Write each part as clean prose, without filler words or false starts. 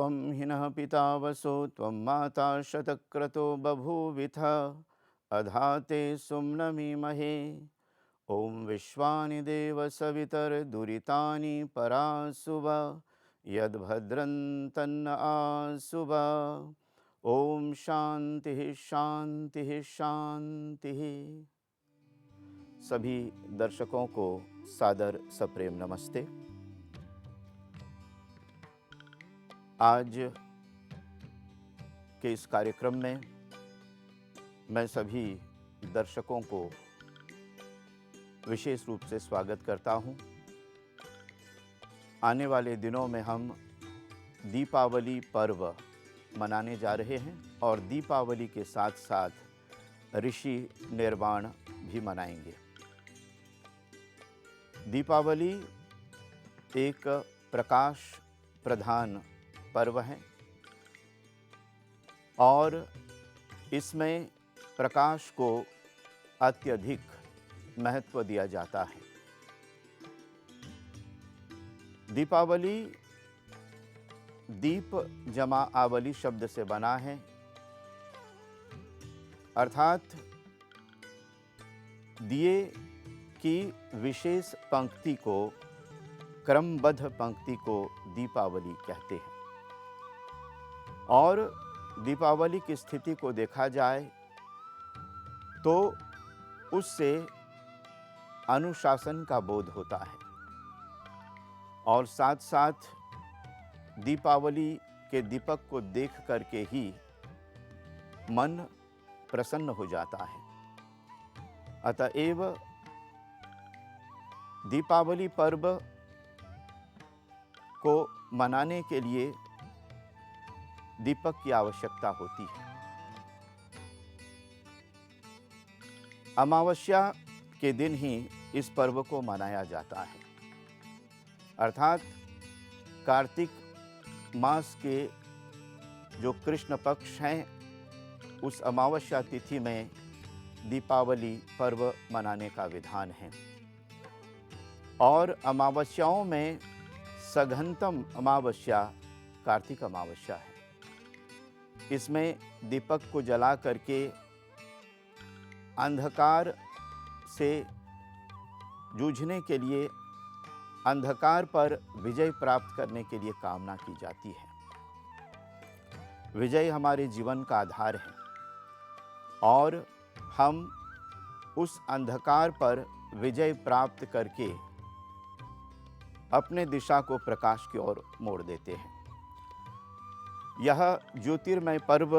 त्वं हिनः पिता वसो त्वं माता शतक्रतो बभूविथ अधाते सुम्नमीमहे। ॐ विश्वानि देव सवितर्दुरितानि परासुव यद्भद्रं तन्न आसुव। ओम शांति शांति शांति। सभी दर्शकों को सादर सप्रेम नमस्ते। आज के इस कार्यक्रम में मैं सभी दर्शकों को विशेष रूप से स्वागत करता हूं। आने वाले दिनों में हम दीपावली पर्व मनाने जा रहे हैं और दीपावली के साथ साथ ऋषि निर्वाण भी मनाएंगे। दीपावली एक प्रकाश प्रधान पर्व है और इसमें प्रकाश को अत्यधिक महत्व दिया जाता है। दीपावली दीप जमा आवली शब्द से बना है, अर्थात दिए की विशेष पंक्ति को, क्रमबद्ध पंक्ति को दीपावली कहते हैं। और दीपावली की स्थिति को देखा जाए तो उससे अनुशासन का बोध होता है और साथ साथ दीपावली के दीपक को देख करके ही मन प्रसन्न हो जाता है। अतएव दीपावली पर्व को मनाने के लिए दीपक की आवश्यकता होती है। अमावस्या के दिन ही इस पर्व को मनाया जाता है, अर्थात कार्तिक मास के जो कृष्ण पक्ष हैं उस अमावस्या तिथि में दीपावली पर्व मनाने का विधान है। और अमावस्याओं में सघनतम अमावस्या कार्तिक अमावस्या है। इसमें दीपक को जला करके अंधकार से जूझने के लिए, अंधकार पर विजय प्राप्त करने के लिए कामना की जाती है। विजय हमारे जीवन का आधार है और हम उस अंधकार पर विजय प्राप्त करके अपने दिशा को प्रकाश की ओर मोड़ देते हैं। यह ज्योतिर्मय पर्व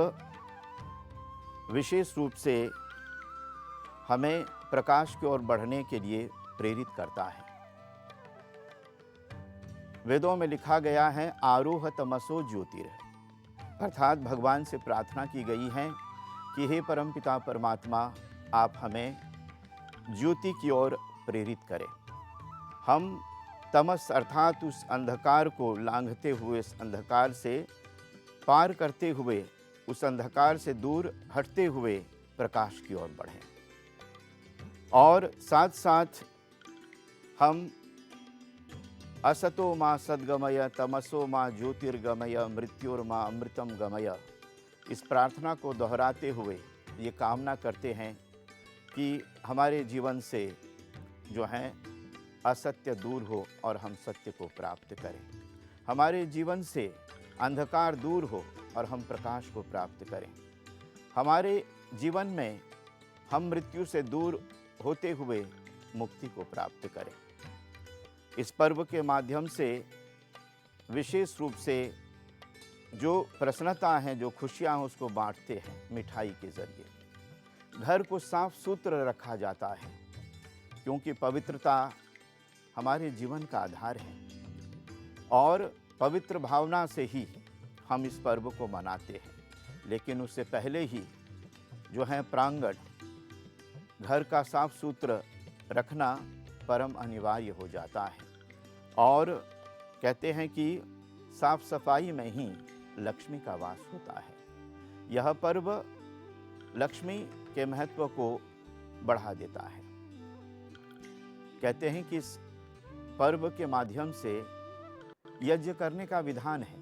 विशेष रूप से हमें प्रकाश की ओर बढ़ने के लिए प्रेरित करता है। वेदों में लिखा गया है आरोह तमसो ज्योतिर, अर्थात भगवान से प्रार्थना की गई है कि हे परमपिता परमात्मा, आप हमें ज्योति की ओर प्रेरित करें। हम तमस अर्थात उस अंधकार को लांघते हुए, इस अंधकार से पार करते हुए, उस अंधकार से दूर हटते हुए प्रकाश की ओर बढ़ें। और साथ साथ हम असतो मा सद्गमय तमसो मा ज्योतिर्गमय मृत्युर्मा अमृतम गमय, इस प्रार्थना को दोहराते हुए ये कामना करते हैं कि हमारे जीवन से जो है असत्य दूर हो और हम सत्य को प्राप्त करें। हमारे जीवन से अंधकार दूर हो और हम प्रकाश को प्राप्त करें। हमारे जीवन में हम मृत्यु से दूर होते हुए मुक्ति को प्राप्त करें। इस पर्व के माध्यम से विशेष रूप से जो प्रसन्नता है, जो खुशियाँ हैं, उसको बांटते हैं मिठाई के जरिए। घर को साफ सुथरा रखा जाता है क्योंकि पवित्रता हमारे जीवन का आधार है और पवित्र भावना से ही हम इस पर्व को मनाते हैं। लेकिन उससे पहले ही जो है प्रांगण, घर का साफ सुथरा रखना परम अनिवार्य हो जाता है। और कहते हैं कि साफ सफाई में ही लक्ष्मी का वास होता है। यह पर्व लक्ष्मी के महत्व को बढ़ा देता है। कहते हैं कि इस पर्व के माध्यम से यज्ञ करने का विधान है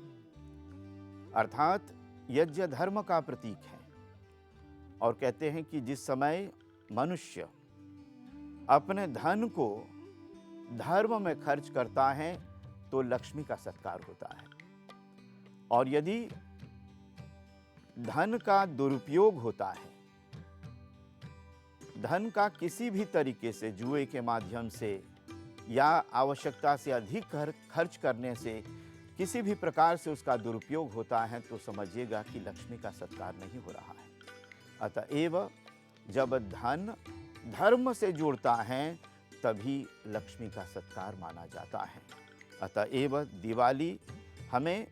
अर्थात यज्ञ धर्म का प्रतीक है। और कहते हैं कि जिस समय मनुष्य अपने धन को धर्म में खर्च करता है तो लक्ष्मी का सत्कार होता है, और यदि धन का दुरुपयोग होता है, धन का किसी भी तरीके से जुए के माध्यम से या आवश्यकता से अधिक खर्च करने से किसी भी प्रकार से उसका दुरुपयोग होता है, तो समझिएगा कि लक्ष्मी का सत्कार नहीं हो रहा है। अतएव जब धन धर्म से जुड़ता है तभी लक्ष्मी का सत्कार माना जाता है। अतएव दिवाली हमें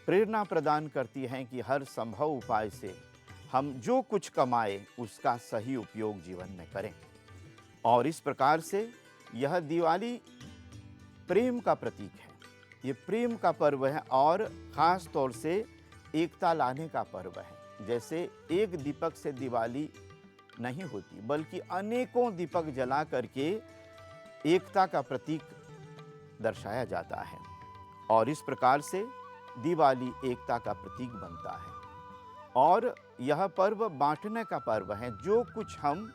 प्रेरणा प्रदान करती है कि हर संभव उपाय से हम जो कुछ कमाए उसका सही उपयोग जीवन में करें। और इस प्रकार से यह दिवाली प्रेम का प्रतीक है। ये प्रेम का पर्व है और ख़ास तौर से एकता लाने का पर्व है। जैसे एक दीपक से दिवाली नहीं होती, बल्कि अनेकों दीपक जला करके एकता का प्रतीक दर्शाया जाता है, और इस प्रकार से दिवाली एकता का प्रतीक बनता है। और यह पर्व बांटने का पर्व है। जो कुछ हम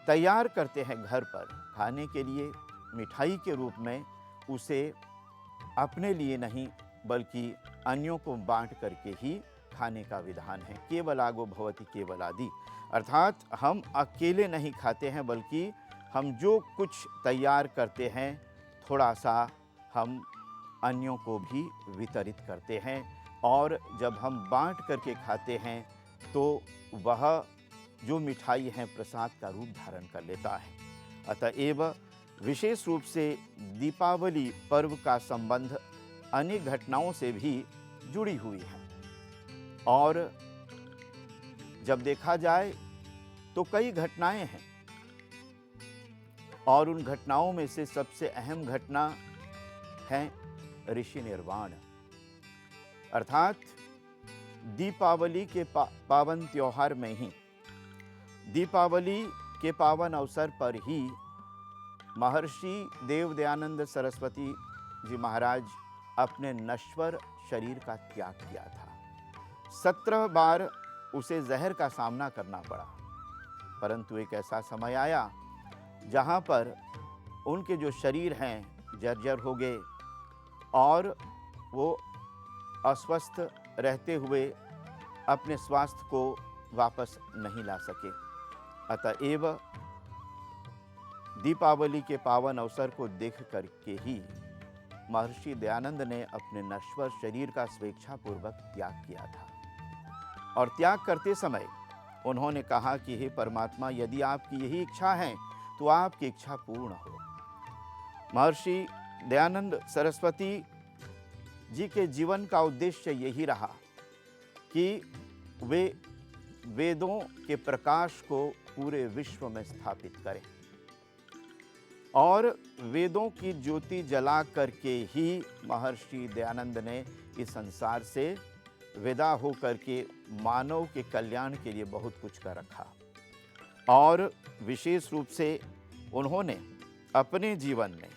तैयार करते हैं घर पर खाने के लिए मिठाई के रूप में, उसे अपने लिए नहीं बल्कि अन्यों को बांट करके ही खाने का विधान है। केवलागो भवति केवलादि, अर्थात हम अकेले नहीं खाते हैं, बल्कि हम जो कुछ तैयार करते हैं थोड़ा सा हम अन्यों को भी वितरित करते हैं। और जब हम बांट करके खाते हैं तो वह जो मिठाई है प्रसाद का रूप धारण कर लेता है। अतएव विशेष रूप से दीपावली पर्व का संबंध अनेक घटनाओं से भी जुड़ी हुई है, और जब देखा जाए तो कई घटनाएं हैं, और उन घटनाओं में से सबसे अहम घटना है ऋषि निर्वाण। अर्थात दीपावली के पावन त्योहार में ही, दीपावली के पावन अवसर पर ही महर्षि देवदयानंद सरस्वती जी महाराज अपने नश्वर शरीर का त्याग किया था। 17 बार उसे जहर का सामना करना पड़ा, परंतु एक ऐसा समय आया जहाँ पर उनके जो शरीर हैं जर्जर हो गए और वो अस्वस्थ रहते हुए अपने स्वास्थ्य को वापस नहीं ला सके। अतएव दीपावली के पावन अवसर को देख करके ही महर्षि दयानंद ने अपने नश्वर शरीर का स्वेच्छापूर्वक त्याग किया था। और त्याग करते समय उन्होंने कहा कि हे परमात्मा, यदि आपकी यही इच्छा है तो आपकी इच्छा पूर्ण हो। महर्षि दयानंद सरस्वती जी के जीवन का उद्देश्य यही रहा कि वे वेदों के प्रकाश को पूरे विश्व में स्थापित करें, और वेदों की ज्योति जला करके ही महर्षि दयानंद ने इस संसार से विदा हो करके मानव के कल्याण के लिए बहुत कुछ कर रखा। और विशेष रूप से उन्होंने अपने जीवन में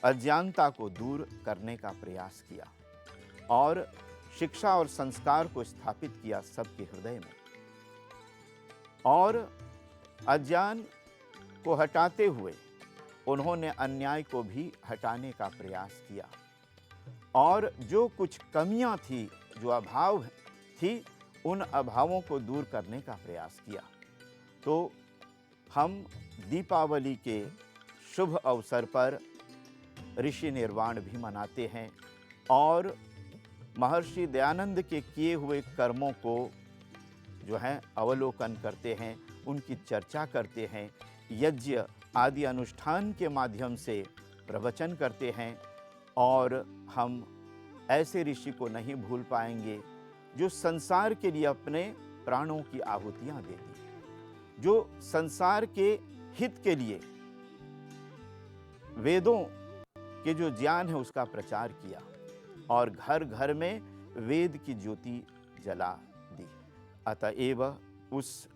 अज्ञानता को दूर करने का प्रयास किया और शिक्षा और संस्कार को स्थापित किया सबके हृदय में, और अज्ञान को हटाते हुए उन्होंने अन्याय को भी हटाने का प्रयास किया, और जो कुछ कमियां थी, जो अभाव थी, उन अभावों को दूर करने का प्रयास किया। तो हम दीपावली के शुभ अवसर पर ऋषि निर्वाण भी मनाते हैं और महर्षि दयानंद के किए हुए कर्मों को जो है अवलोकन करते हैं, उनकी चर्चा करते हैं, यज्ञ आदि अनुष्ठान के माध्यम से प्रवचन करते हैं। और हम ऐसे ऋषि को नहीं भूल पाएंगे जो संसार के लिए अपने प्राणों की आहुतियां देती हैं, जो संसार के हित के लिए वेदों के जो ज्ञान है उसका प्रचार किया और घर घर में वेद की ज्योति जला दी। अतएव उस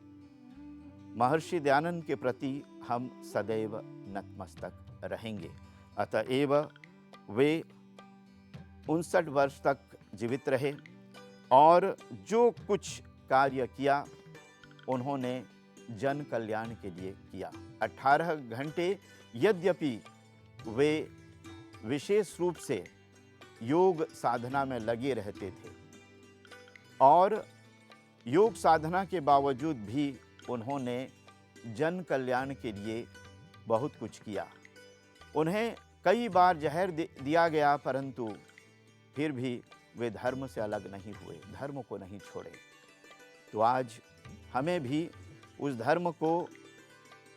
महर्षि दयानंद के प्रति हम सदैव नतमस्तक रहेंगे। अतएव वे 59 वर्ष तक जीवित रहे और जो कुछ कार्य किया उन्होंने जन कल्याण के लिए किया। 18 घंटे यद्यपि वे विशेष रूप से योग साधना में लगे रहते थे और योग साधना के बावजूद भी उन्होंने जन कल्याण के लिए बहुत कुछ किया। उन्हें कई बार जहर दिया गया, परंतु फिर भी वे धर्म से अलग नहीं हुए, धर्म को नहीं छोड़े। तो आज हमें भी उस धर्म को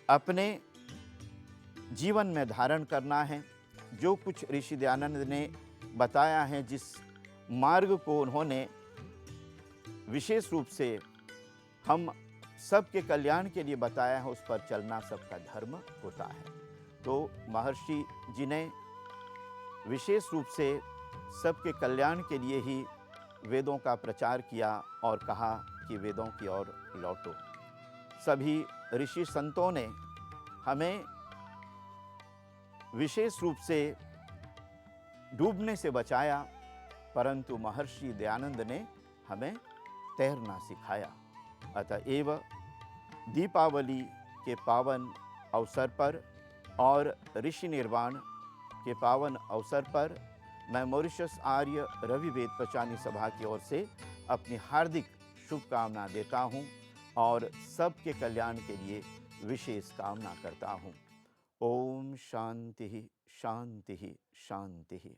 अपने जीवन में धारण करना है। जो कुछ ऋषि दयानंद ने बताया है, जिस मार्ग को उन्होंने विशेष रूप से हम सबके कल्याण के लिए बताया है, उस पर चलना सबका धर्म होता है। तो महर्षि जी ने विशेष रूप से सबके कल्याण के लिए ही वेदों का प्रचार किया और कहा कि वेदों की ओर लौटो। सभी ऋषि संतों ने हमें विशेष रूप से डूबने से बचाया, परंतु महर्षि दयानंद ने हमें तैरना सिखाया। अतएव दीपावली के पावन अवसर पर और ऋषि निर्वाण के पावन अवसर पर मैं मॉरिशस आर्य रवि वेद पचानी सभा की ओर से अपनी हार्दिक शुभकामना देता हूँ और सबके कल्याण के लिए विशेष कामना करता हूँ। ओम शांति शांति शांति।